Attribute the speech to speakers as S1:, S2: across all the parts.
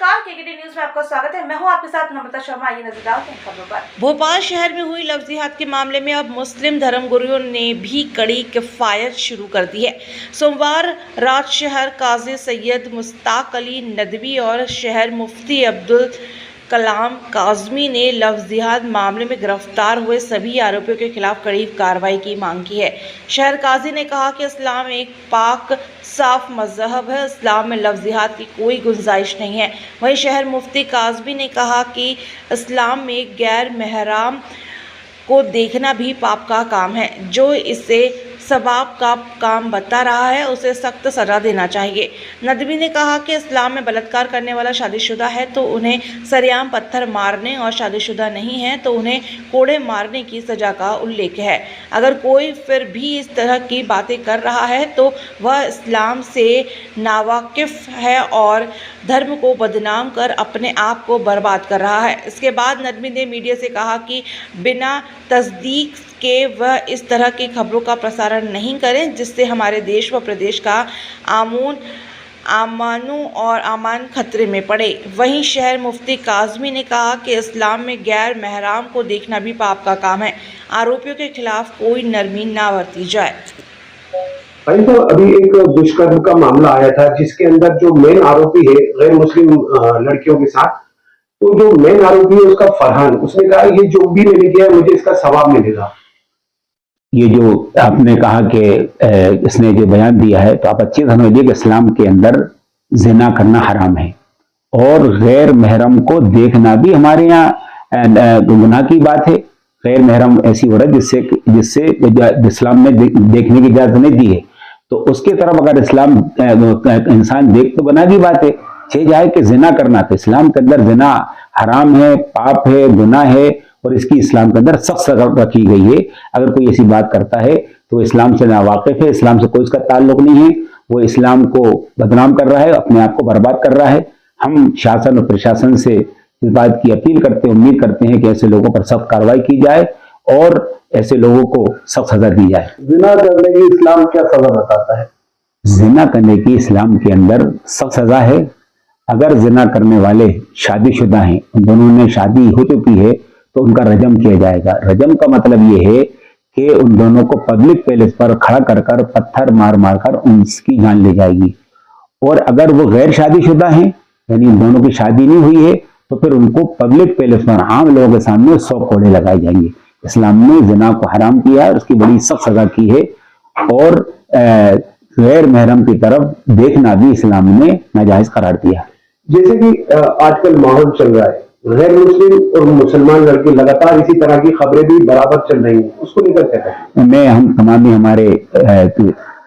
S1: नमस्कार, केकेटी न्यूज में आपका स्वागत है। मैं हूं आपके साथ नम्रता शर्मा। आइए नजर डालते हैं खबरों पर। भोपाल शहर में हुई लव जिहाद के मामले में अब मुस्लिम धर्मगुरुओं ने भी कड़ी किफायत शुरू कर दी है। सोमवार रात शहर काजी सैयद मुश्ताक अली नदवी और शहर मुफ्ती अब्दुल कलाम काज़मी ने लव जिहाद मामले में गिरफ्तार हुए सभी आरोपियों के खिलाफ कड़ी कार्रवाई की मांग की है। शहर काजी ने कहा कि इस्लाम एक पाक साफ मजहब है, इस्लाम में लव जिहाद की कोई गुंजाइश नहीं है। वहीं शहर मुफ्ती काज़मी ने कहा कि इस्लाम में गैर महरम को देखना भी पाप का काम है। जो इसे सवाब का काम बता रहा है उसे सख्त सजा देना चाहिए। नदवी ने कहा कि इस्लाम में बलात्कार करने वाला शादीशुदा है तो उन्हें सरेआम पत्थर मारने और शादीशुदा नहीं है तो उन्हें कोड़े मारने की सजा का उल्लेख है। अगर कोई फिर भी इस तरह की बातें कर रहा है तो वह इस्लाम से नावाकिफ है और धर्म को बदनाम कर अपने आप को बर्बाद कर रहा है। इसके बाद नदवी ने मीडिया से कहा कि बिना तस्दीक के वह इस तरह की खबरों का प्रसारण नहीं करें जिससे हमारे देश व प्रदेश का अमन और अमान खतरे में पड़े। वहीं शहर मुफ्ती काज़मी ने कहा कि इस्लाम में गैर महरम को देखना भी पाप का काम है। आरोपियों के खिलाफ कोई नरमी ना बरती जाए।
S2: भाई तो अभी एक दुष्कर्म का मामला आया था जिसके अंदर जो मेन आरोपी है गैर मुस्लिम लड़कियों के साथ, तो जो मेन आरोपी है उसका फरहान, उसने कहा ये जो भी मैंने किया मुझे इसका सवाब मिलेगा।
S3: ये जो आपने कहा कि इसने जो बयान दिया है तो आप अच्छी तरह समझिए कि इस्लाम के अंदर जिना करना हराम है और गैर महरम को देखना भी हमारे यहाँ गुनाह की बात है। गैर महरम ऐसी औरत जिससे इस्लाम ने देखने की इजाजत नहीं दी है तो उसके तरफ अगर इस्लाम इंसान देख तो गुनाह की बात है। जाए कि जिना करना, तो इस्लाम के अंदर जिना हराम है, पाप है, गुनाह है और इसकी इस्लाम के अंदर सख्त सजा रखी गई है। अगर कोई ऐसी बात करता है तो इस्लाम से नावाकिफ है, इस्लाम से कोई इसका ताल्लुक नहीं है, वो इस्लाम को बदनाम कर रहा है, अपने आप को बर्बाद कर रहा है। हम शासन और प्रशासन से इस बात की अपील करते हैं, उम्मीद करते हैं कि ऐसे लोगों पर सख्त कार्रवाई की जाए और ऐसे लोगों को सख्त सजा दी जाए।
S2: जिना करने की इस्लाम क्या सजा बताता है?
S3: जिना करने की इस्लाम के अंदर सख्त सजा है। अगर जिना करने वाले शादीशुदा हैं, दोनों ने शादी हो चुकी है तो उनका रजम किया जाएगा। रजम का मतलब ये है कि उन दोनों को पब्लिक प्लेस पर खड़ा कर कर पत्थर मार मार कर उनकी जान ली जाएगी। और अगर वो गैर शादीशुदा हैं, यानी उन दोनों की शादी नहीं हुई है, तो फिर उनको पब्लिक प्लेस पर आम लोगों के सामने 100 कोड़े लगाए जाएंगे। इस्लाम ने जिना को हराम किया है, उसकी बड़ी सख्त सजा की है और गैर महरम की तरफ देखना भी इस्लाम ने नाजायज करार दिया।
S2: जैसे कि आजकल माहौल चल रहा है, गैर मुस्लिम और मुसलमान लड़के लगातार इसी तरह की खबरें भी बराबर चल रही हैं, उसको लेकर क्या कहते हैं?
S3: हम तमाम ही हमारे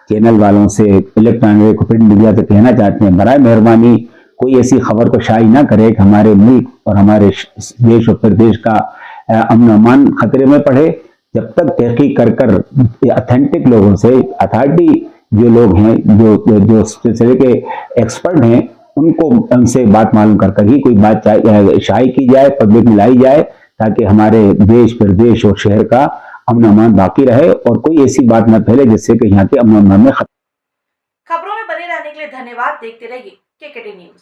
S3: चैनल वालों से, इलेक्ट्रॉनिक प्रिंट मीडिया से कहना चाहते हैं, बराए मेहरबानी कोई ऐसी खबर को शाये ना करे कि हमारे मुल्क और हमारे देश और प्रदेश का अमन अमान खतरे में पड़े। जब तक तहकीक कर कर ऑथेंटिक लोगों से, अथॉरिटी जो लोग हैं, जो सिलसिले के एक्सपर्ट हैं, उनसे बात मालूम कर ही कोई बात शाये की जाए, पब्लिक में लाई जाए, ताकि हमारे देश प्रदेश और शहर का अमन अमान बाकी रहे और कोई ऐसी बात न फैले जिससे कि यहाँ के अमन अमान में
S1: खबरों में बने रहने के लिए धन्यवाद। देखते रहिए केकेटी न्यूज।